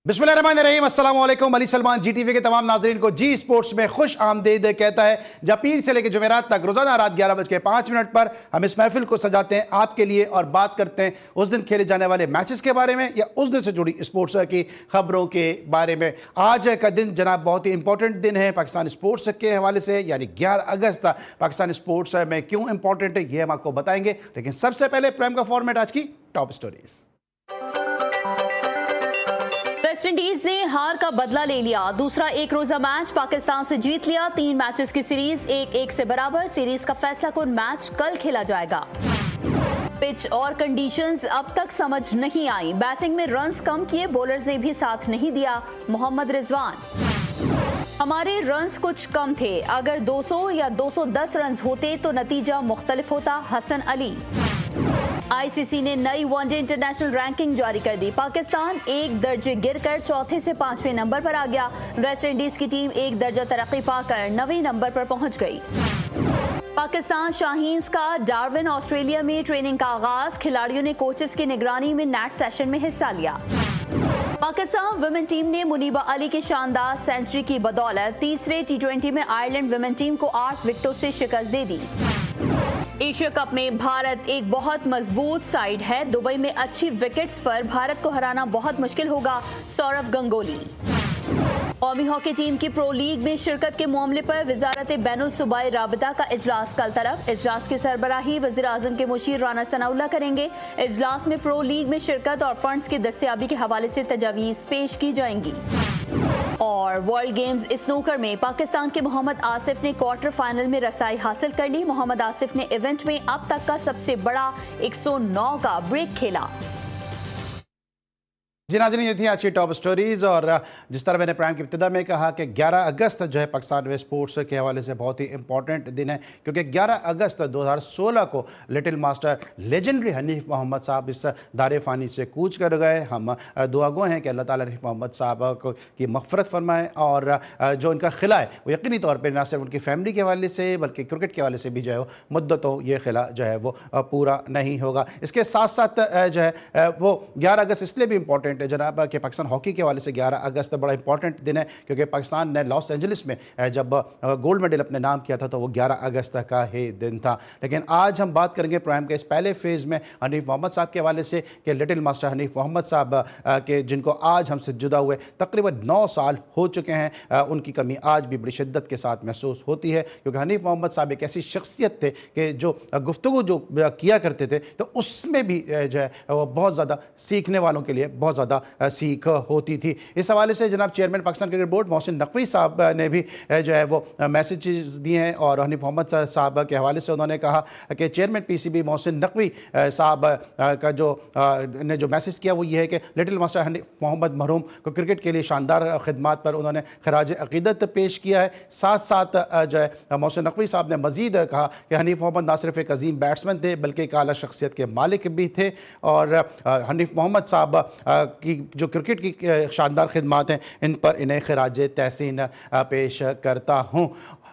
बिस्मिल्लाहिर्रहमानिर्रहीम, अस्सलाम वालेकुम। अली सलमान जी टीवी के तमाम नाजरीन को जी स्पोर्ट्स में खुश आमदीद कहता है। जब पीर से लेकर जुमेरात तक रोजाना रात 11:05 पर हम इस महफिल को सजाते हैं आपके लिए और बात करते हैं उस दिन खेले जाने वाले मैचेस के बारे में या उस दिन से जुड़ी स्पोर्ट्स की खबरों के बारे में। आज का दिन जनाब बहुत ही इंपॉर्टेंट दिन है पाकिस्तान स्पोर्ट्स के हवाले से, यानी 11 अगस्त पाकिस्तान स्पोर्ट्स में क्यों इंपॉर्टेंट है ये हम आपको बताएंगे। लेकिन सबसे पहले प्राइम का फॉर्मेट आज की टॉप स्टोरीज। वेस्टइंडीज ने हार का बदला ले लिया। दूसरा एक रोजा मैच पाकिस्तान से जीत लिया। 3 मैचेस की सीरीज 1-1 से बराबर। सीरीज का फैसला कुन मैच कल खेला जाएगा। पिच और कंडीशंस अब तक समझ नहीं आई। बैटिंग में रन्स कम किए, बॉलर्स ने भी साथ नहीं दिया। मोहम्मद रिजवान, हमारे रन्स कुछ कम थे, अगर 200 या 210 रन्स होते तो नतीजा मुख्तलिफ होता। हसन अली, आईसीसी ने नई वनडे इंटरनेशनल रैंकिंग जारी कर दी। पाकिस्तान एक दर्जे गिरकर चौथे से 5वें नंबर पर आ गया। वेस्ट इंडीज की टीम एक दर्जा तरक्की पाकर 9वें नंबर पर पहुंच गई। पाकिस्तान शाहीन्स का डार्विन ऑस्ट्रेलिया में ट्रेनिंग का आगाज। खिलाड़ियों ने कोचेस की निगरानी में नेट सेशन में हिस्सा लिया। पाकिस्तान विमेन टीम ने मुनीबा अली की शानदार सेंचुरी की बदौलत तीसरे टी20 में आयरलैंड विमेन टीम को 8 विकेटों से शिकस्त दे दी। एशिया कप में भारत एक बहुत मजबूत साइड है। दुबई में अच्छी विकेट्स पर भारत को हराना बहुत मुश्किल होगा। सौरव गंगोली, कौमी हॉकी टीम की प्रो लीग में शिरकत के मामले पर वजारत बैनुल सूबाई राबिता का इजलास कल तलब। इजलास की सरबराही वज़ीर आज़म के मुशीर राना सनाउल्लाह करेंगे। इजलास में प्रो लीग में शिरकत और फंड्स की दस्तयाबी के हवाले से तजावीज़ पेश की जाएंगी। और वर्ल्ड गेम्स स्नूकर में पाकिस्तान के मोहम्मद आसिफ ने क्वार्टर फाइनल में रसाई हासिल कर ली। मोहम्मद आसिफ ने इवेंट में अब तक का सबसे बड़ा 109 का ब्रेक खेला। जी नाज़रीन, ये थी आज की टॉप स्टोरीज़। और जिस तरह मैंने प्राइम की इब्तिदा में कहा कि 11 अगस्त जो है पाकिस्तान में स्पोर्ट्स के हवाले से बहुत ही इंपॉर्टेंट दिन है, क्योंकि 11 अगस्त 2016 को little master legendary Hanif Mohammad साहब इस दारे फ़ानी से कूच कर गए। हम दुआगो हैं कि अल्लाह ताला हनीफ मोहम्मद साहब की मग़फ़रत फरमाए और जो इनका खिला है वो यकीनी तौर पर न सिर्फ उनकी फ़ैमिली के हवाले से बल्कि क्रिकेट के हवाले से भी जो है वो मुद्दतों ये खिला जो है वो पूरा नहीं होगा। इसके साथ साथ जो है वो 11 अगस्त इसलिए भी इंपॉर्टेंट जनाब कि पाकिस्तान हॉकी के हवाले से 11 अगस्त बड़ा इंपॉर्टेंट दिन है, क्योंकि पाकिस्तान ने लॉस एंजलिस में जब गोल्ड मेडल अपने नाम किया था तो वो 11 अगस्त का ही दिन था। लेकिन आज हम बात करेंगे प्राइम के इस पहले फेज़ में हनीफ मोहम्मद साहब के हवाले से कि लिटिल मास्टर हनीफ मोहम्मद साहब के जिनको आज हमसे जुदा हुए तकरीबन 9 साल हो चुके हैं, उनकी कमी आज भी बड़ी शिद्दत के साथ महसूस होती है, क्योंकि हनीफ मोहम्मद साहब एक ऐसी शख्सियत थे कि जो गुफ्तगू जो किया करते थे तो उसमें भी जो है बहुत ज़्यादा सीखने वालों के लिए बहुत ज़्यादा सीख होती थी। इस हवाले से जनाब chairman Pakistan cricket board Mohsin Naqvi साहब ने भी जो है वो मैसेजेस दिए हैं और हनीफ मोहम्मद साहब के हवाले से उन्होंने कहा कि चेयरमैन पीसीबी मोहसिन नकवी साहब का जो मैसेज किया वो ये है कि लिटिल मास्टर हनीफ मोहम्मद मरहूम को क्रिकेट के लिए शानदार खिदमात पर उन्होंने खराज अकीदत पेश किया है। साथ साथ जो है मोहसिन नकवी साहब ने मज़ीद कहा कि हनीफ मोहम्मद ना सिर्फ एक अजीम बैट्समैन थे बल्कि एक आला शख्सियत के मालिक भी थे और हनीफ मोहम्मद साहब की जो क्रिकेट की शानदार खिदमात हैं इन पर इन्हें खराज तहसीन पेश करता हूँ।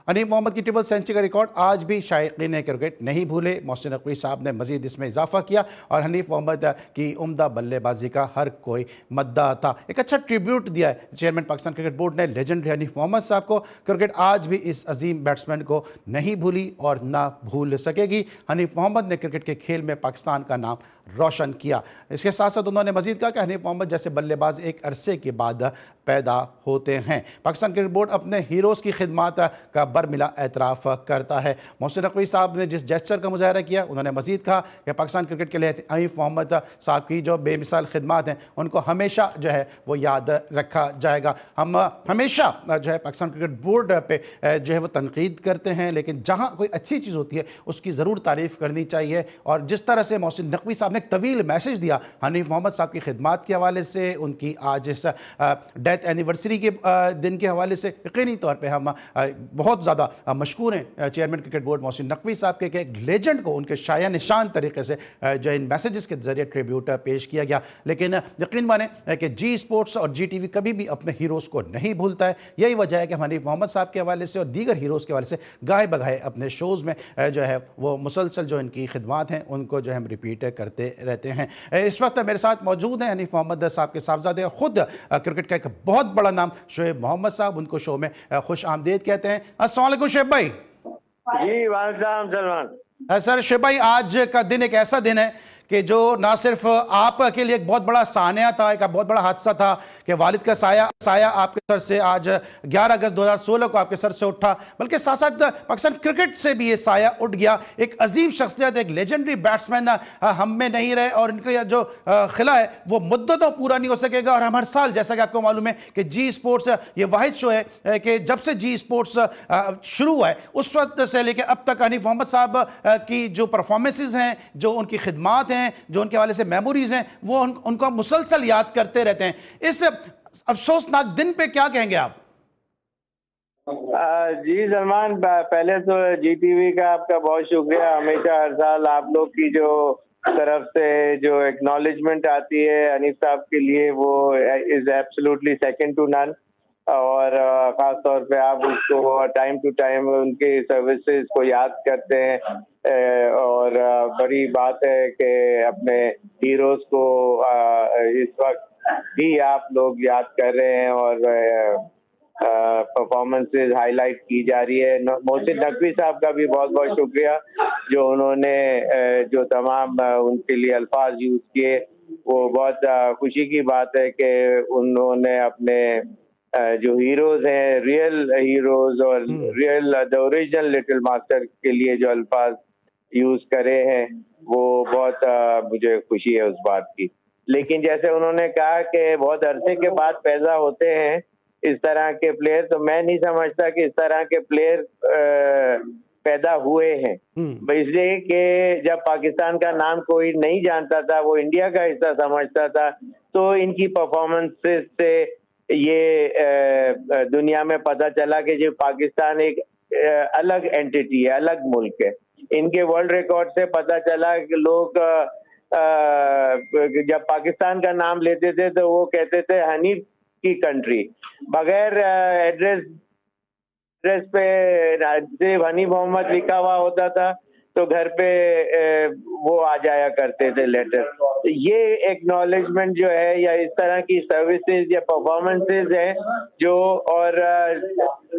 हनीफ मोहम्मद की ट्रिपल सेंचुरी का रिकॉर्ड आज भी शायकीन क्रिकेट नहीं भूले। मोहसिन नकवी साहब ने मजीद इसमें इजाफा किया और हनीफ मोहम्मद की उम्दा बल्लेबाजी का हर कोई मद्दा था। एक अच्छा ट्रिब्यूट दिया है चेयरमैन पाकिस्तान क्रिकेट बोर्ड ने लेजेंडरी हनीफ मोहम्मद साहब को। क्रिकेट आज भी इस अजीम बैट्समैन को नहीं भूली और ना भूल सकेगी। हनीफ मोहम्मद ने क्रिकेट के खेल में पाकिस्तान का नाम रोशन किया। इसके साथ साथ उन्होंने मजीद कहा कि हनीफ मोहम्मद जैसे बल्लेबाज एक अरसे के बाद पैदा होते हैं। पाकिस्तान क्रिकेट बोर्ड अपने हीरोज़ की खिदमात का बरमिला एतराफ़ करता है। मोहसिन नकवी साहब ने जिस जेस्चर का मुजाहरा किया उन्होंने मजीद कहा कि पाकिस्तान क्रिकेट के लिए हनीफ मोहम्मद साहब की जो बेमिसाल खिदमात हैं उनको हमेशा जो है वो याद रखा जाएगा। हम हमेशा जो है पाकिस्तान क्रिकेट बोर्ड पे जो है वो तनकीद करते हैं, लेकिन जहाँ कोई अच्छी चीज़ होती है उसकी ज़रूर तारीफ़ करनी चाहिए। और जिस तरह से मोहसिन नकवी साहब ने एक तवील मैसेज दिया हनीफ मोहम्मद साहब की खिदमात के हवाले से, उनकी आज इस डेथ एनिवर्सरी के दिन के हवाले से यकीनी तौर पे हम बहुत ज़्यादा मशकूर हैं chairman cricket board Mohsin Naqvi साहब के एक लेजेंड को उनके शाया निशान तरीके से जो इन मैसेजेस के ज़रिए ट्रिब्यूट पेश किया गया। लेकिन यकीन माने कि जी स्पोर्ट्स और जी टीवी कभी भी अपने हीरोज़ को नहीं भूलता है। यही वजह है कि हम हनीफ मोहम्मद साहब के हवाले से और दीगर हीरोज़ के हवाले से गाहे बगाहे अपने शोज़ में जो है वो मुसलसल जो इनकी खिदमात हैं उनको जो है हम रिपीट करते देते रहते हैं। इस वक्त मेरे साथ मौजूद हैं हनीफ मोहम्मद साहब के साहबजादे, खुद क्रिकेट का एक बहुत बड़ा नाम शोएब मोहम्मद साहब, उनको शो में खुश आमदीद कहते हैं। अस्सलाम वालेकुम शोएब भाई। जी वालेकुम सलमान। सर शोएब भाई, आज का दिन एक ऐसा दिन है कि जो ना सिर्फ आपके लिए एक बहुत बड़ा सानिया था, एक बहुत बड़ा हादसा था कि वालिद का साया आपके सर से आज 11 अगस्त 2016 को आपके सर से उठा, बल्कि साथ साथ पाकिस्तान क्रिकेट से भी ये साया उठ गया। एक अजीम शख्सियत, एक लेजेंडरी बैट्समैन हम में नहीं रहे और इनका जो खिला है वो मुद्दतों पूरा नहीं हो सकेगा। और हम हर साल, जैसा कि आपको मालूम है कि जी स्पोर्ट्स ये वाहिद शो है कि जब से जी स्पोर्ट्स शुरू हुआ है उस वक्त से लेकर अब तक हनीफ मोहम्मद साहब की जो परफॉर्मेंसेज हैं, जो उनकी खिदमात हैं, जो उनके हवाले से मेमोरीज हैं, वो उनको हम मुसलसल याद करते रहते हैं। इस अफसोसनाक दिन पे क्या कहेंगे आप? जी सलमान, पहले तो जीटीवी का आपका बहुत शुक्रिया। हमेशा हर साल आप लोग की जो तरफ से जो एक्नॉलेजमेंट आती है हनीफ साहब के लिए, वो is absolutely second to none. और खास तौर पे आप उसको टाइम टू टाइम उनके सर्विसेज को याद करते हैं। और बड़ी बात है कि अपने हीरोज को इस वक्त भी आप लोग याद कर रहे हैं और परफॉर्मेंसेज हाईलाइट की जा रही है। मोहसिन नकवी साहब का भी बहुत बहुत शुक्रिया, जो उन्होंने जो तमाम उनके लिए अल्फाज यूज किए, वो बहुत खुशी की बात है कि उन्होंने अपने जो हीरोज हैं, रियल हीरोज और real the original little master के लिए जो अल्फाज यूज करे हैं, वो बहुत मुझे खुशी है उस बात की। लेकिन जैसे उन्होंने कहा कि बहुत अरसे के बाद पैदा होते हैं इस तरह के प्लेयर, तो मैं नहीं समझता कि इस तरह के प्लेयर पैदा हुए हैं। इसलिए कि जब पाकिस्तान का नाम कोई नहीं जानता था, वो इंडिया का हिस्सा समझता था, तो इनकी परफॉर्मेंसेस से ये दुनिया में पता चला कि जो पाकिस्तान एक अलग एंटिटी है, अलग मुल्क है। इनके वर्ल्ड रिकॉर्ड से पता चला कि लोग जब पाकिस्तान का नाम लेते थे तो वो कहते थे हनीफ की कंट्री, बगैर एड्रेस पे सिर्फ हनीफ मोहम्मद लिखा हुआ होता था तो घर पे वो आ जाया करते थे लेटर। तो ये एक्नॉलेजमेंट जो है या इस तरह की सर्विसेज या परफॉर्मेंसेज हैं जो, और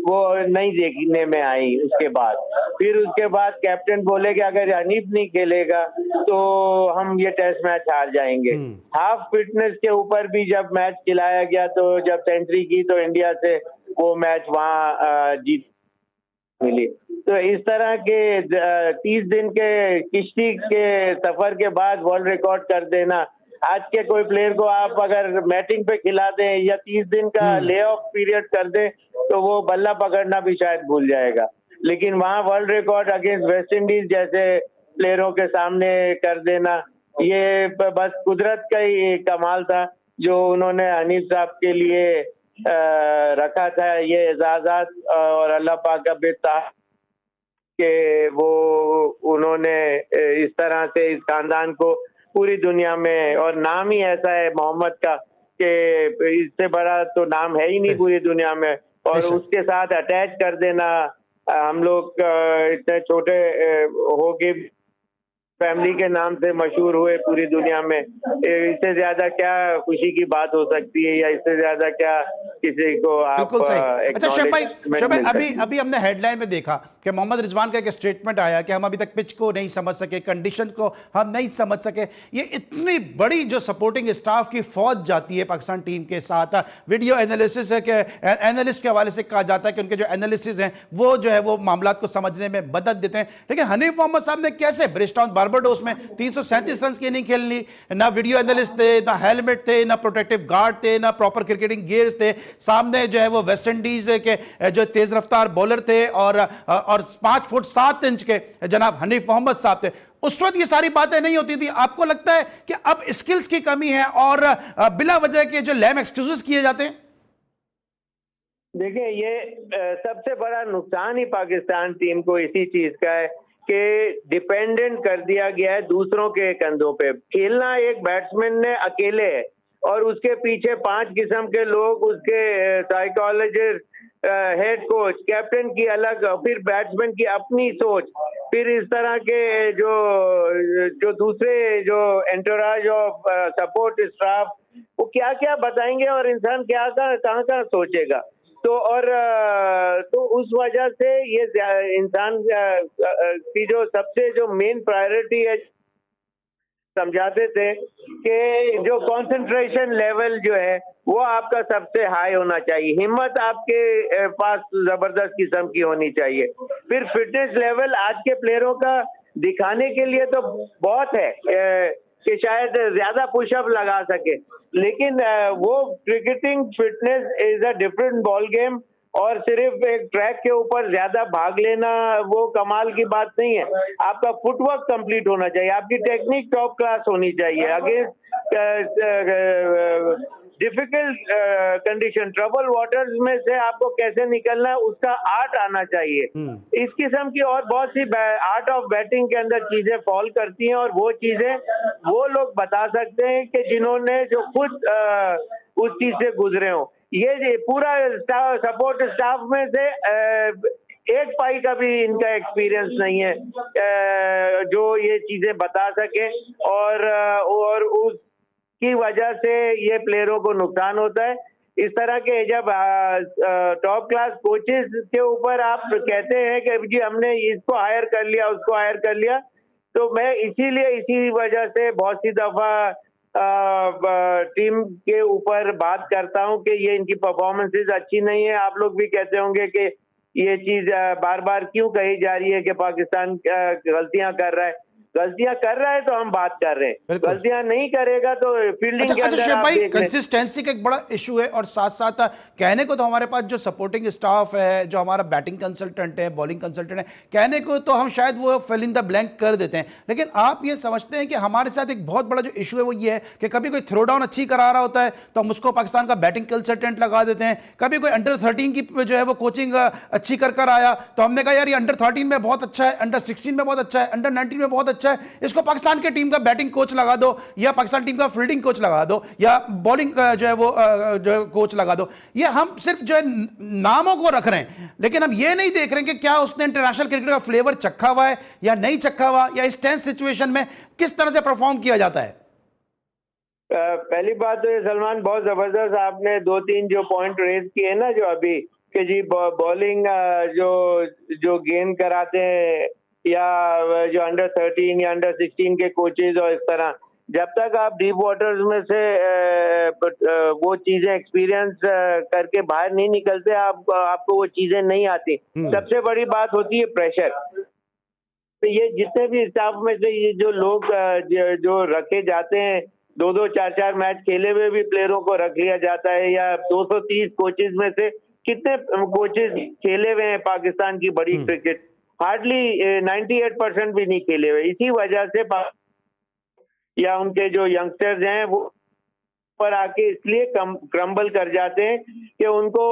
वो नहीं देखने में आई। उसके बाद कैप्टन बोले कि अगर हनीफ नहीं खेलेगा तो हम ये टेस्ट मैच हार जाएंगे। हाफ फिटनेस के ऊपर भी जब मैच खिलाया गया तो जब सेंचुरी की तो इंडिया से वो मैच वहाँ जीत मिली। तो इस तरह के 30 दिन के किश्ती के सफर के बाद वर्ल्ड रिकॉर्ड कर देना, आज के कोई प्लेयर को आप अगर बैटिंग पे खिला दें या 30 दिन का ले ऑफ पीरियड कर दें तो वो बल्ला पकड़ना भी शायद भूल जाएगा। लेकिन वहाँ world record against West Indies जैसे प्लेयरों के सामने कर देना, ये बस कुदरत का ही कमाल था जो उन्होंने हनीफ साहब के लिए रखा था। ये एजाज़ात और अल्लाह पाक का बेता कि वो उन्होंने इस तरह से इस खानदान को पूरी दुनिया में, और नाम ही ऐसा है मोहम्मद का कि इससे बड़ा तो नाम है ही नहीं पूरी दुनिया में, और उसके साथ अटैच कर देना। हम लोग इतने छोटे हो के फैमिली के नाम से मशहूर हुए पूरी दुनिया में, इससे ज्यादा क्या खुशी की बात हो सकती है या इससे ज्यादा क्या किसी को आप। बिल्कुल सही। अच्छा शोएब भाई, अभी हमने हेडलाइन में देखा कि मोहम्मद रिजवान का एक स्टेटमेंट आया कि हम अभी तक पिच को नहीं समझ सके, कंडीशन को हम नहीं समझ सके। ये इतनी बड़ी जो सपोर्टिंग स्टाफ की फौज जाती है पाकिस्तान टीम के साथ, वीडियो एनालिसिस है कि एनालिस्ट के हवाले से कहा जाता है कि उनके जो एनालिसिस हैं वो जो है वो मामलात को समझने में मदद देते हैं। लेकिन हनीफ मोहम्मद साहब ने कैसे ब्रिजटाउन बारबाडोस में 337 रन की इनिंग खेल ली, ना वीडियो एनालिस्ट थे, ना हेलमेट थे, ना प्रोटेक्टिव गार्ड थे, ना प्रॉपर क्रिकेटिंग गियर्स थे, सामने जो है वो वेस्ट इंडीज के जो तेज रफ्तार बॉलर थे और 5 फुट 7 इंच के जनाब हनीफ मोहम्मद साहब थे। उस वक्त ये सारी बातें नहीं होती थी। आपको लगता है कि अब स्किल्स की कमी है और बिला वजह के जो लैम एक्सक्यूजेस किए जाते हैं? देखिए, ये सबसे बड़ा नुकसान ही पाकिस्तान टीम को इसी चीज का है कि डिपेंडेंट कर दिया गया है दूसरों के कंधों पे। खेलना एक बैट्समैन ने अकेले है, और उसके पीछे 5 किस्म के लोग, उसके साइकोलॉजिस्ट, हेड कोच, कैप्टन की अलग, फिर बैट्समैन की अपनी सोच, फिर इस तरह के जो दूसरे जो एंटोराज ऑफ सपोर्ट स्टाफ, वो क्या क्या बताएंगे और इंसान क्या कहाँ कहाँ सोचेगा। तो और तो उस वजह से ये इंसान की जो सबसे जो मेन प्रायोरिटी है, समझाते थे कि जो कंसंट्रेशन लेवल जो है वो आपका सबसे हाई होना चाहिए, हिम्मत आपके पास जबरदस्त किस्म की होनी चाहिए। फिर फिटनेस लेवल आज के प्लेयरों का दिखाने के लिए तो बहुत है कि शायद ज्यादा पुशअप लगा सके, लेकिन वो cricketing fitness is a different ball game, और सिर्फ एक ट्रैक के ऊपर ज्यादा भाग लेना वो कमाल की बात नहीं है। आपका फुटवर्क कंप्लीट होना चाहिए, आपकी टेक्निक टॉप क्लास होनी चाहिए, against difficult condition, trouble waters में से आपको कैसे निकलना है उसका आर्ट आना चाहिए। इस किस्म की और बहुत सी आर्ट ऑफ बैटिंग के अंदर चीजें फॉल करती हैं, और वो चीजें वो लोग बता सकते हैं कि जिन्होंने जो खुद उस चीज से गुजरे हो। ये पूरा सपोर्ट स्टाफ में से एक पाई का भी इनका एक्सपीरियंस नहीं है जो ये चीजें बता सके, और उसकी वजह से ये प्लेयरों को नुकसान होता है। इस तरह के जब टॉप क्लास कोचेस के ऊपर आप कहते हैं कि जी हमने इसको हायर कर लिया, उसको हायर कर लिया, तो मैं इसी वजह से बहुत सी दफा टीम के ऊपर बात करता हूं कि ये इनकी परफॉर्मेंसेस अच्छी नहीं है। आप लोग भी कहते होंगे कि ये चीज बार बार क्यों कही जा रही है कि पाकिस्तान गलतियां कर रहा है। गलतियां कर रहा है तो हम बात कर रहे हैं, गलतियां नहीं करेगा तो फील्डिंग के अंदर शुएब भाई, कंसिस्टेंसी का एक बड़ा इशू है, और साथ साथ कहने को तो हमारे पास जो सपोर्टिंग स्टाफ है, जो हमारा बैटिंग कंसल्टेंट है, बॉलिंग कंसल्टेंट है, कहने को तो हम शायद वो फिल इन द ब्लैंक कर देते हैं, लेकिन आप ये समझते हैं कि हमारे साथ एक बहुत बड़ा जो इशू है वो ये है कि कभी कोई थ्रो डाउन अच्छी करा रहा होता है तो हम उसको पाकिस्तान का बैटिंग कंसल्टेंट लगा देते हैं, कभी कोई अंडर 13 की जो है वो कोचिंग अच्छी कर आया तो हमने कहा यार ये अंडर 13 में बहुत अच्छा है, अंडर 16 में बहुत अच्छा है, अंडर 19 में बहुत अच्छा है, इसको पाकिस्तान की टीम का बैटिंग कोच लगा दो, या पाकिस्तान टीम का फील्डिंग कोच लगा दो, या बॉलिंग जो है वो जो कोच लगा दो। ये हम सिर्फ जो है नामों को रख रहे हैं, लेकिन हम ये नहीं देख रहे हैं कि क्या उसने इंटरनेशनल क्रिकेट का फ्लेवर चखा हुआ है या नहीं चखा हुआ, या इस टेंस सिचुएशन में किस तरह से परफॉर्म किया जाता है। पहली बात तो ये सलमान, बहुत जबरदस्त आपने 2-3 जो पॉइंट रेज किए ना जो अभी, कि जी बॉलिंग जो गेन कराते हैं या जो अंडर 13 या अंडर 16 के कोचेज, और इस तरह जब तक आप डीप वाटर्स में से वो चीजें एक्सपीरियंस करके बाहर नहीं निकलते, आपको वो चीजें नहीं आती। सबसे बड़ी बात होती है प्रेशर। तो ये जितने भी स्टाफ में से ये जो लोग जो रखे जाते हैं, 2-2, 4-4 मैच खेले हुए भी प्लेयरों को रख लिया जाता है, या 230 कोचेज में से कितने कोचेज खेले हुए हैं पाकिस्तान की बड़ी क्रिकेट? हार्डली 98% भी नहीं खेले हुए। इसी वजह से या उनके जो यंगस्टर्स हैं वो पर आके इसलिए क्रम्बल कर जाते हैं कि उनको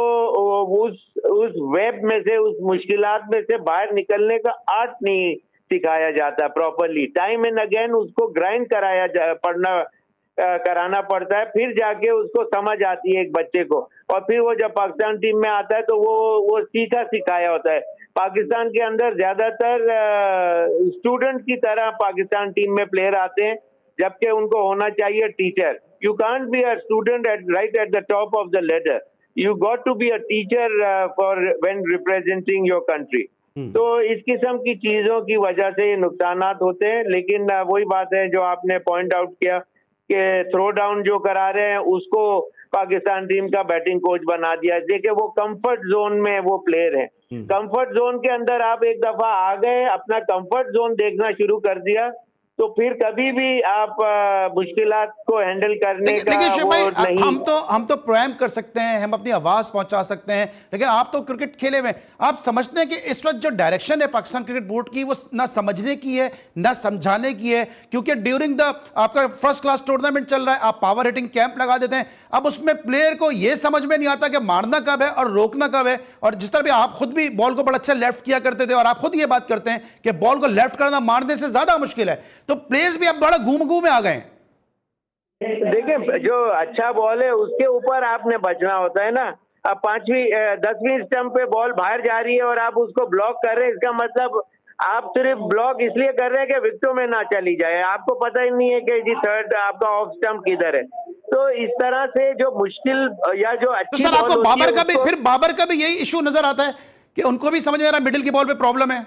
उस वेब में से, उस मुश्किलात में से बाहर निकलने का आर्ट नहीं सिखाया जाता प्रॉपरली। टाइम एंड अगेन उसको ग्राइंड कराना पड़ता है, फिर जाके उसको समझ आती है एक बच्चे को, और फिर वो जब पाकिस्तान टीम में आता है तो वो सीखा सिखाया होता है। पाकिस्तान के अंदर ज्यादातर स्टूडेंट की तरह पाकिस्तान टीम में प्लेयर आते हैं, जबकि उनको होना चाहिए teacher. You can't be a student right at the top of the ladder, you got to be a teacher for when representing your country. तो इस किस्म की चीजों की वजह से ये नुकसानात होते हैं। लेकिन वही बात है जो आपने पॉइंट आउट किया कि थ्रो डाउन जो करा रहे हैं उसको पाकिस्तान टीम का बैटिंग कोच बना दिया। देखिए वो कंफर्ट जोन में वो प्लेयर है, कंफर्ट जोन के अंदर आप एक दफा आ गए, अपना कंफर्ट जोन देखना शुरू कर दिया, तो फिर कभी भी आप मुश्किलात को हैंडल करने का वो नहीं। हम तो प्रोग्राम कर सकते हैं, हम अपनी आवाज पहुंचा सकते हैं, लेकिन आप तो क्रिकेट खेले हुए, आप समझते हैं कि इस वक्त जो डायरेक्शन है पाकिस्तान क्रिकेट बोर्ड की वो ना समझने की है ना समझाने की है, क्योंकि ड्यूरिंग द आपका फर्स्ट क्लास टूर्नामेंट चल रहा है, आप पावर हिटिंग कैंप लगा देते हैं, अब उसमें प्लेयर को यह समझ में नहीं आता कि मारना कब है और रोकना कब है। और जिस तरह भी आप खुद भी बॉल को बड़ा अच्छा लेफ्ट किया करते थे, और आप खुद ये बात करते हैं कि बॉल को लेफ्ट करना मारने से ज्यादा मुश्किल है, तो प्लेयर्स भी अब बड़ा घूम में आ गए। देखिए, जो अच्छा बॉल है उसके ऊपर आपने बचना होता है ना। अब 10वीं स्टंप पे बॉल बाहर जा रही है और आप उसको ब्लॉक कर रहे हैं, इसका मतलब आप सिर्फ ब्लॉक इसलिए कर रहे हैं कि विकेटों में ना चली जाए, आपको पता ही नहीं है कि जी थर्ड आपका ऑफ स्टंप किधर है। तो इस तरह से जो मुश्किल या जो तो अच्छी सर बॉल आपको होती है बाबर का भी उसको फिर बाबर का भी यही इशू नजर आता है कि उनको भी समझ में आ रहा है मिडिल की बॉल पे प्रॉब्लम है?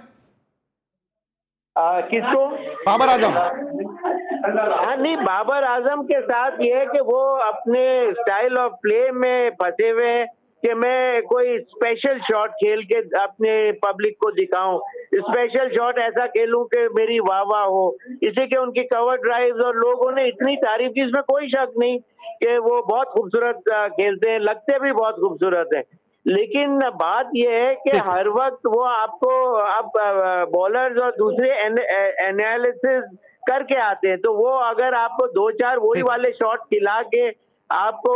किसको? बाबर आजम। हाँ नहीं, बाबर आजम के साथ ये है कि वो अपने स्टाइल ऑफ प्ले में फंसे हुए हैं कि मैं कोई स्पेशल शॉट खेल के अपने पब्लिक को दिखाऊं, स्पेशल शॉट ऐसा खेलूं कि मेरी वाह वाह हो। इसी के उनकी कवर ड्राइव्स और लोगों ने इतनी तारीफ की, इसमें कोई शक नहीं कि वो बहुत खूबसूरत खेलते हैं, लगते भी बहुत खूबसूरत है। लेकिन बात यह है कि ठीक है। हर वक्त वो आपको अब बॉलर्स और दूसरे एनालिसिस करके आते हैं, तो वो अगर आपको 2-4 वही ठीक है। वाले शॉट खिला के आपको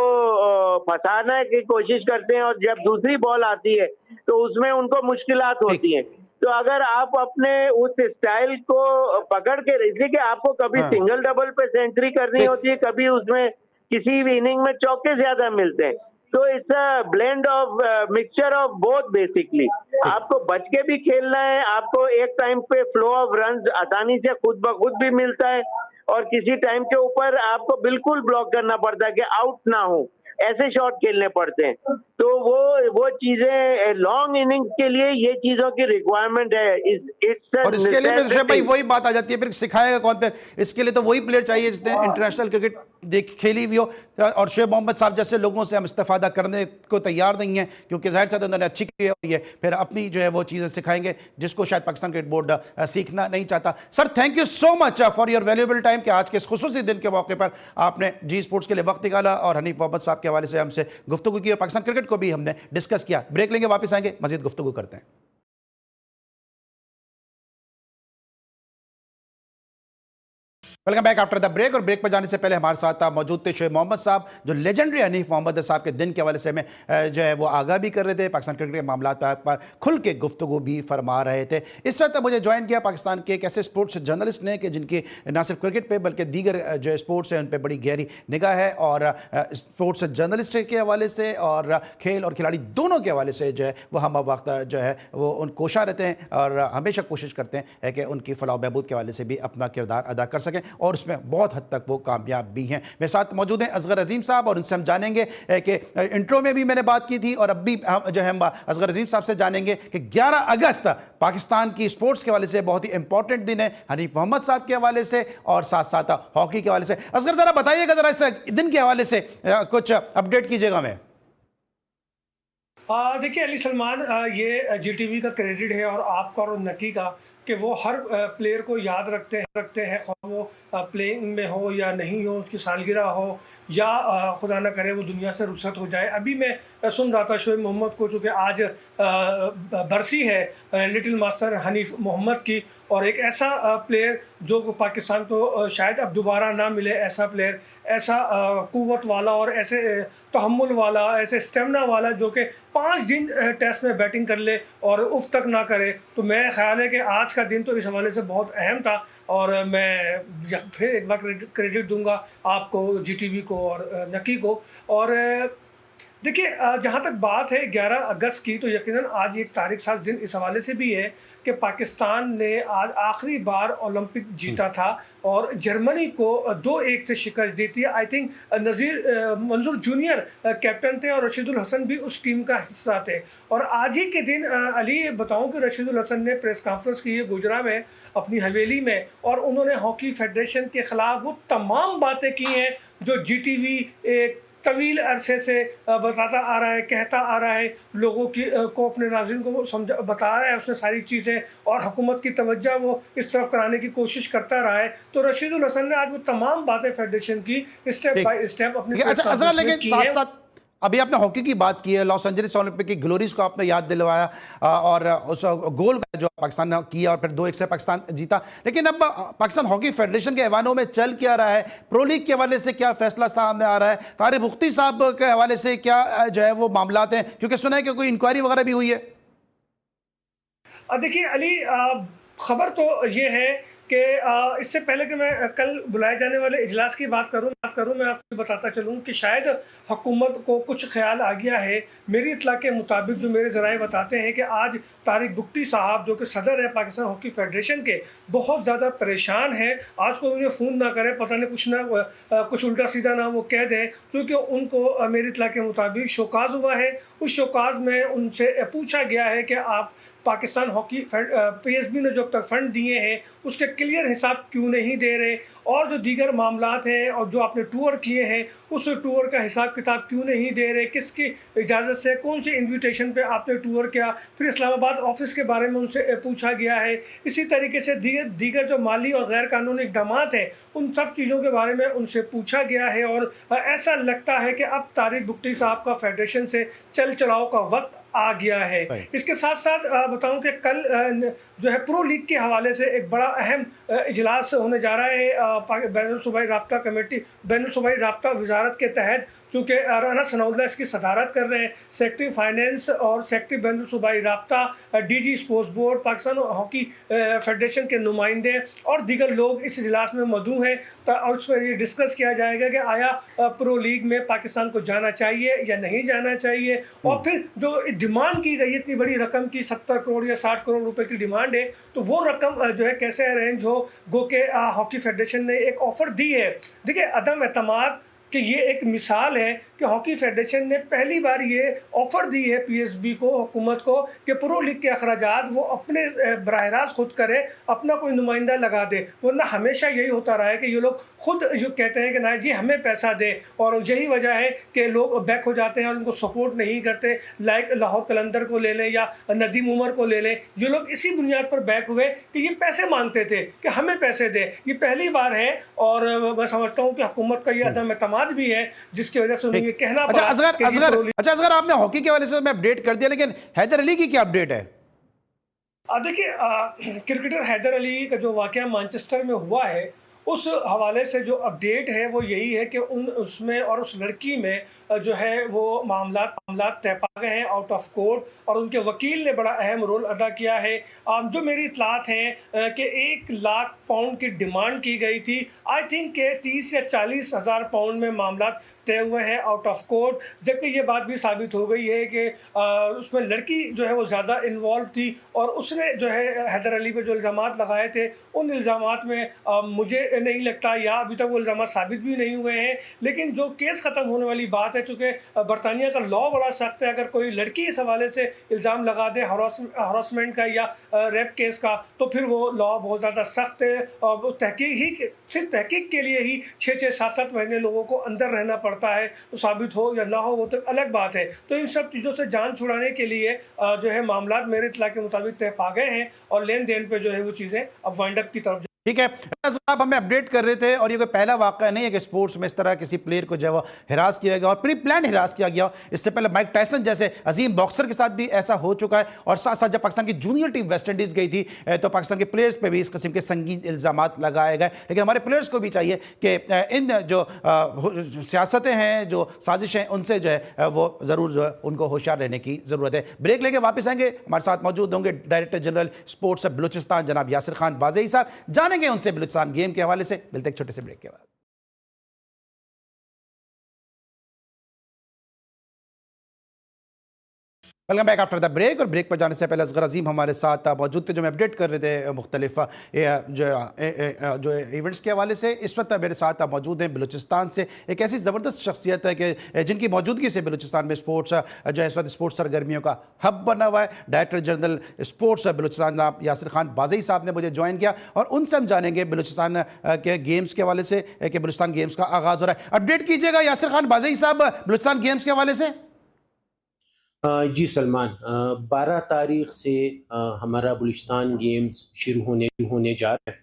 फंसाने की कोशिश करते हैं, और जब दूसरी बॉल आती है तो उसमें उनको मुश्किलात ठीक। होती हैं। तो अगर आप अपने उस स्टाइल को पकड़ के, इसलिए कि आपको कभी हाँ। सिंगल डबल पे सेंचुरी करनी ठीक। होती है, कभी उसमें किसी भी इनिंग में चौके ज्यादा मिलते हैं। तो it's a blend of mixture of both basically. ठीक। आपको बच के भी खेलना है, आपको एक टाइम पे फ्लो ऑफ रन्स आसानी से खुद ब खुद भी मिलता है, और किसी टाइम के ऊपर आपको बिल्कुल ब्लॉक करना पड़ता है कि आउट ना हो, ऐसे शॉट खेलने पड़ते हैं। तो वो चीजें लॉन्ग इनिंग्स के लिए ये चीजों की रिक्वायरमेंट है। इट्स और इसके लिए फिर शोएब भाई वही बात आ जाती है, फिर सिखाएगा कौन? फिर इसके लिए तो वही प्लेयर चाहिए जिसने इंटरनेशनल क्रिकेट देख खेली हुई हो। और शोएब मोहम्मद साहब जैसे लोगों से हम इस्तेफादा करने को तैयार नहीं है, क्योंकि जाहिर सा उन्होंने अच्छी की है और ये फिर अपनी जो है वो चीज़ें सिखाएंगे जिसको शायद पाकिस्तान क्रिकेट बोर्ड सीखना नहीं चाहता। Sir thank you so much for your valuable time कि आज के इस खुसूसी दिन के मौके पर आपने जी स्पोर्ट्स के लिए वक्त निकाला और हनीफ मोहम्मद साहब के हवाले से हमसे गुफ्तगू की और पाकिस्तान क्रिकेट को भी हमने डिस्कस किया। ब्रेक लेंगे, वापस आएंगे, मजीद गुफ्तगू करते हैं। Welcome back after the break. और ब्रेक पर जाने से पहले हमारे साथ मौजूद थे शोएब मोहम्मद साहब, जो लेजेंडरी हनीफ मोहम्मद साहब के दिन के हवाले से हमें जो है वो आगाह भी कर रहे थे, पाकिस्तान क्रिकेट के मामला पर खुल के गुफ्तगू भी फरमा रहे थे। इस वक्त मुझे ज्वाइन किया पाकिस्तान के एक ऐसे स्पोर्ट्स जर्नलिस्ट ने कि जिनकी न सिर्फ क्रिकेट पर बल्कि दीगर जो स्पोर्ट्स है उन पर बड़ी गहरी निगाह है, और स्पोर्ट्स जर्नलिस्ट के हवाले से और खेल और खिलाड़ी दोनों के हवाले से जो है वो हम वक्त जो है वो उन कोशा रहते हैं और हमेशा कोशिश करते हैं कि उनकी फलाह बहबूद के हवाले से भी अपना किरदार अदा कर सकें, और उसमें बहुत हद तक वो कामयाब भी हैं। मेरे साथ मौजूद हैं असगर अजीम साहब, और उनसे हम जानेंगे कि इंट्रो में भी मैंने बात की थी और अब भी जो है हम असगर अजीम साहब से जानेंगे कि 11 अगस्त पाकिस्तान की स्पोर्ट्स के हवाले से बहुत ही इंपॉर्टेंट दिन है, हनीफ मोहम्मद साहब के हवाले से और साथ साथ हॉकी के हवाले से। असगर जरा बताइएगा, जरा इस दिन के हवाले से कुछ अपडेट कीजिएगा हमें। देखिए अली सलमान, ये जीटीवी का क्रेडिट है और आपका और नकी का कि वो हर प्लेयर को याद रखते हैं, ख़्वाह वो प्लेइंग में हो या नहीं हो, उसकी सालगिरह हो या खुदा ना करे वो दुनिया से रुखसत हो जाए। अभी मैं सुन रहा था शोएब मोहम्मद को, चूँकि आज बरसी है लिटिल मास्टर हनीफ मोहम्मद की, और एक ऐसा प्लेयर जो पाकिस्तान को शायद अब दोबारा ना मिले, ऐसा प्लेयर, ऐसा क़ुव्वत वाला और ऐसे तहम्मुल वाला, ऐसे स्टेमिना वाला जो कि 5 दिन टेस्ट में बैटिंग कर ले और उफ तक ना करे। तो मैं ख्याल है कि आज का दिन तो इस हवाले से बहुत अहम था, और मैं फिर एक बार क्रेडिट दूंगा आपको, जीटीवी को और नकी को। और देखिए जहाँ तक बात है 11 अगस्त की, तो यकीनन आज एक तारीख साज दिन इस हवाले से भी है कि पाकिस्तान ने आज आखिरी बार ओलंपिक जीता था और जर्मनी को 2-1 से शिकस्त दी थी। आई थिंक मंजूर जूनियर कैप्टन थे और रशीदुल हसन भी उस टीम का हिस्सा थे। और आज ही के दिन अली बताऊं कि रशीदुल हसन ने प्रेस कॉन्फ्रेंस की है गुजरात में अपनी हवेली में, और उन्होंने हॉकी फेडरेशन के ख़िलाफ़ वो तमाम बातें की हैं जो जीटीवी एक तवील अरसे से बताता आ रहा है, कहता आ रहा है, लोगों को अपने नाज़रीन को बता रहा है उसने सारी चीज़ें, और हुकूमत की तवज्जो वो इस तरफ कराने की कोशिश करता रहा है। तो रशीदुल हसन ने आज वो तमाम बातें फेडरेशन की स्टेप बाय स्टेप अपनी की है। अभी आपने हॉकी की बात की है, लॉस एंजलिस ओलंपिक की ग्लोरीज को आपने याद दिलवाया और उस गोल जो पाकिस्तान ने किया और फिर 2-1 से पाकिस्तान जीता। लेकिन अब पाकिस्तान हॉकी फेडरेशन के ऐवानों में चल क्या रहा है? प्रो लीग के हवाले से क्या फैसला सामने आ रहा है? तारिक मुफ्ती साहब के हवाले से क्या जो है वो मामलात हैं, क्योंकि सुना है कि कोई इंक्वायरी वगैरह भी हुई है। देखिए अली, खबर तो ये है कि इससे पहले कि मैं कल बुलाए जाने वाले इजलास की बात करूं मैं आपको बताता चलूं कि शायद हुकूमत को कुछ ख्याल आ गया है। मेरी इत्तला के मुताबिक जो मेरे ज़राए बताते हैं कि आज तारिक बुक्टी साहब जो कि सदर है पाकिस्तान हॉकी फेडरेशन के, बहुत ज़्यादा परेशान हैं। आज को उन्हें फ़ोन ना करें, पता नहीं कुछ उल्टा सीधा ना वो कह दें, क्योंकि उनको मेरी इत्तला के मुताबिक शोकाज़ हुआ है। उस शोकाज़ में उनसे पूछा गया है कि आप पाकिस्तान हॉकी पीएसबी ने जो अब तक फ़ंड दिए हैं उसके क्लियर हिसाब क्यों नहीं दे रहे, और जो दीगर मामलात हैं और जो आपने टूर किए हैं उस टूर का हिसाब किताब क्यों नहीं दे रहे, किसकी इजाज़त से, कौन सी इन्विटेशन पे आपने टूर किया। फिर इस्लामाबाद ऑफिस के बारे में उनसे पूछा गया है। इसी तरीके से दीगर जो माली और गैर कानूनी इक़दाम हैं उन सब चीज़ों के बारे में उनसे पूछा गया है। और ऐसा लगता है कि अब तारिक बुक्टी साहब का फेडरेशन से चल चलाओ का वक्त आ गया है। इसके साथ साथ बताऊं कि कल जो है प्रो लीग के हवाले से एक बड़ा अहम इजलास होने जा रहा है बैनुल सूबाई राब्ता कमेटी, बैनुल सूबाई राब्ता वजारत के तहत, चूँकि राना सनाउल्लाह इसकी सदारत कर रहे हैं। सेक्रेटरी फाइनेंस और सेक्रेटरी बैनुल सूबाई राब्ता, DG sports board, Pakistan hockey federation के नुमाइंदे और दीगर लोग इस इजलास में मौजूद हैं। और उसमें ये डिस्कस किया जाएगा कि आया प्रो लीग में पाकिस्तान को जाना चाहिए या नहीं जाना चाहिए। और फिर जो डिमांड की गई इतनी बड़ी रकम की 70 करोड़ या 60 करोड़ रुपए की डिमांड है, तो वो रकम जो है कैसे अरेंज हो। गो के हॉकी फेडरेशन ने एक ऑफर दी है। देखिए, अदम एतमाद कि ये एक मिसाल है कि हॉकी फेडरेशन ने पहली बार ये ऑफ़र दी है पीएसबी को, हुकूमत को, कि प्रो लीग के अखराजात वो अपने बराह रास्त खुद करे, अपना कोई नुमाइंदा लगा दे। वरना हमेशा यही होता रहा है कि ये लोग खुद जो कहते हैं कि ना जी हमें पैसा दे, और यही वजह है कि लोग बैक हो जाते हैं और उनको सपोर्ट नहीं करते। लाइक लाहौर कलंदर को ले लें या नदीम उमर को ले लें, ये लोग इसी बुनियाद पर बैक हुए कि ये पैसे मांगते थे कि हमें पैसे दे। ये पहली बार है और मैं समझता हूँ कि हुकूमत का ये अदम एतमाद भी है जिसकी वजह से उन्हें ये कहना पड़ा। असगर आपने हॉकी के वाले से मैं अपडेट कर दिया, लेकिन हैदर अली की क्या अपडेट है? देखिए, क्रिकेटर हैदर अली का जो वाकया मैनचेस्टर में हुआ है उस हवाले से जो अपडेट है वो यही है कि उसमें और उस लड़की में जो है वो मामला तय पा गए हैं आउट ऑफ कोर्ट, और उनके वकील ने बड़ा अहम रोल अदा किया है। जो मेरी इतलात हैं कि 1 लाख पाउंड की डिमांड की गई थी, आई थिंक के 30 या 40 हज़ार पाउंड में मामला तय हुए हैं आउट ऑफ कोर्ट। जबकि ये बात भी साबित हो गई है कि उसमें लड़की जो है वो ज़्यादा इन्वॉल्व थी, और उसने जो है हैदर अली पे जो इल्ज़ामात लगाए थे उन इल्ज़ामात में मुझे नहीं लगता, या अभी तक वो इल्ज़ामात साबित भी नहीं हुए हैं। लेकिन जो केस ख़त्म होने वाली बात है, चूँकि बरतानिया का लॉ बड़ा सख्त है, अगर कोई लड़की इस हवाले से इल्ज़ाम लगा दे हरासमेंट का या रेप केस का, तो फिर वो लॉ बहुत ज़्यादा सख्त है। और सिर्फ तहकीक के लिए ही 6-6, 7-7 महीने लोगों को अंदर रहना पड़ता है। तो साबित हो या ना हो वो तो अलग बात है। तो इन सब चीज़ों से जान छुड़ाने के लिए जो है मामला मेरे इत्तला के मुताबिक तय पा गए हैं, और लेन देन पे जो है वो चीज़ें अब वाइंड अप की तरफ। ठीक है, आप हमें अपडेट कर रहे थे, और ये कोई पहला वाक़या नहीं है कि स्पोर्ट्स में इस तरह किसी प्लेयर को जो है वो हिरास किया गया और प्री प्लान हिरास किया गया। इससे पहले माइक टायसन जैसे अजीम बॉक्सर के साथ भी ऐसा हो चुका है, और साथ साथ जब पाकिस्तान की जूनियर टीम वेस्ट इंडीज़ गई थी तो पाकिस्तान के प्लेयर्स पे भी इस किस्म के संगीन इल्ज़ामात लगाए गए। लेकिन हमारे प्लेयर्स को भी चाहिए कि इन जो सियासतें हैं, जो साजिशें, उनसे जो है वो ज़रूर जो है उनको होशियार रहने की ज़रूरत है। ब्रेक लेके वापस आएंगे, हमारे साथ मौजूद होंगे डायरेक्टर जनरल स्पोर्ट्स बलूचिस्तान जनाब यासिर खान बाज़ई साहब। जानेंगे उनसे बलूचिस्तान गेम के हवाले से। मिलते एक छोटे से ब्रेक के बाद। Welcome back after the break. और ब्रेक पर जाने से पहले असगर अजीम हमारे साथ मौजूद थे, जो मैं अपडेट कर रहे थे मुख्तलिफ जो इवेंट्स के हवाले से। इस वक्त मेरे साथ मौजूद हैं बलूचिस्तान से एक ऐसी ज़बरदस्त शख्सियत है कि जिनकी मौजूदगी से बलूचिस्तान में स्पोर्ट्स जो है इस वक्त स्पोर्ट्स सरगर्मियों का हब बना हुआ है। डायरेक्टर जनरल स्पोर्ट्स बलूचिस्तान जनाब यासिर खान बाज़ई साहब ने मुझे ज्वाइन किया, और उनसे हम जानेंगे बलूचिस्तान के गेम्स के हवाले से कि बलूचिस्तान गेम्स का आगाज़ हो रहा है। अपडेट कीजिएगा यासिर खान बाज़ई साहब बलूचिस्तान गेम्स के हवाले से। जी सलमान, 12 तारीख से हमारा बलूचिस्तान गेम्स शुरू होने जा रहा है,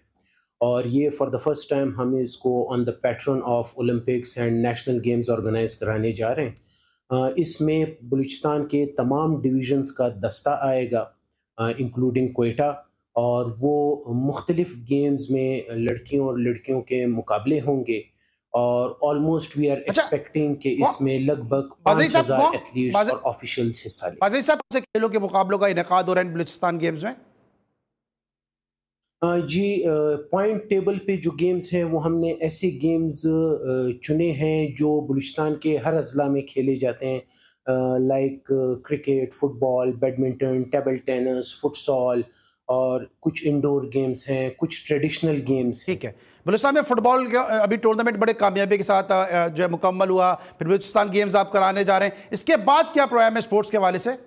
और ये फॉर द फर्स्ट टाइम हम इसको on the pattern of Olympics and national games organise कराने जा रहे हैं। इसमें बलूचिस्तान के तमाम डिवीजन्स का दस्ता आएगा, इंक्लूडिंग क्वेटा, और वो मुख्तलिफ गेम्स में लड़कियों के मुकाबले होंगे, और ऑलमोस्ट वी आर एक्सपेक्टिंग कि इसमें लगभग 5000 एथलीट्स और ऑफिशियल्स हिस्सा लें। बाज़ई साहब, कौन से खेलों के मुकाबलों का इनेकाद हो रहा है बलूचिस्तान गेम्स में? जी, पॉइंट टेबल पे जो गेम्स हैं वो हमने ऐसे गेम्स चुने हैं जो बलूचिस्तान के हर अजला में खेले जाते हैं, like cricket, football, badminton, table tennis, futsal, और कुछ इंडोर गेम्स हैं, कुछ ट्रेडिशनल गेम्स हैं। ठीक है। बलूचिस्तान में फुटबॉल का अभी टूर्नामेंट बड़े कामयाबी के साथ जो है मुकम्मल हुआ, फिर बलूचिस्तान गेम्स आप कराने जा रहे हैं, इसके बाद क्या प्रोग्राम है स्पोर्ट्स के हवाले से?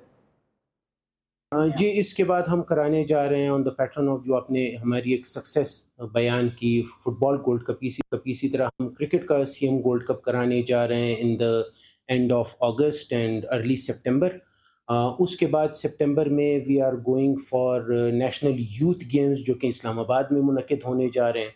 जी, इसके बाद हम कराने जा रहे हैं ऑन द पैटर्न ऑफ जो आपने हमारी एक सक्सेस बयान की, फुटबॉल गोल्ड कप। इसी तरह हम क्रिकेट का सीएम गोल्ड कप कराने जा रहे हैं in the end of August and early September. उसके बाद सितंबर में we are going for national youth games जो कि इस्लामाबाद में मुनक्किद होने जा रहे हैं,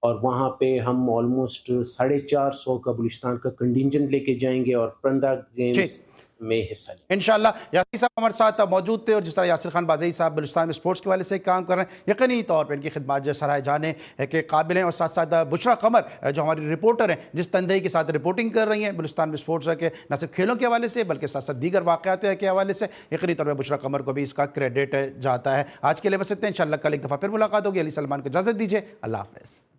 और वहाँ पे हम ऑलमोस्ट 450 का बलूचिस्तान का कंटिजेंट लेके जाएंगे और परंदा गेम्स में हिस्सा लेंगे इंशाल्लाह। यासिर साहब हमारे साथ मौजूद थे, और जिस तरह यासिर खान बाज़ई साहब बलूचिस्तान में स्पोर्ट्स के वाले से काम कर रहे हैं, यकीनी तौर पर इनकी खिदमत जो सराहे जाने के काबिल हैं। और साथ साथ बुशरा कमर जो हमारी रिपोर्टर हैं, जिस तंदही के साथ रिपोर्टिंग कर रही हैं बलूचिस्तान में स्पोर्ट्स के न सिर्फ खेलों के हवाले से बल्कि साथ साथ दीगर वाक़यात के हवाले से, यकीनी तौर पर बुशरा कमर को भी इसका क्रेडिट जाता है। आज के लिए बस इतने, इंशाल्लाह कल एक दफ़ा फिर मुलाकात होगी। अली सलमान को इजाज़त दीजिए, अल्लाह हाफ़िज़।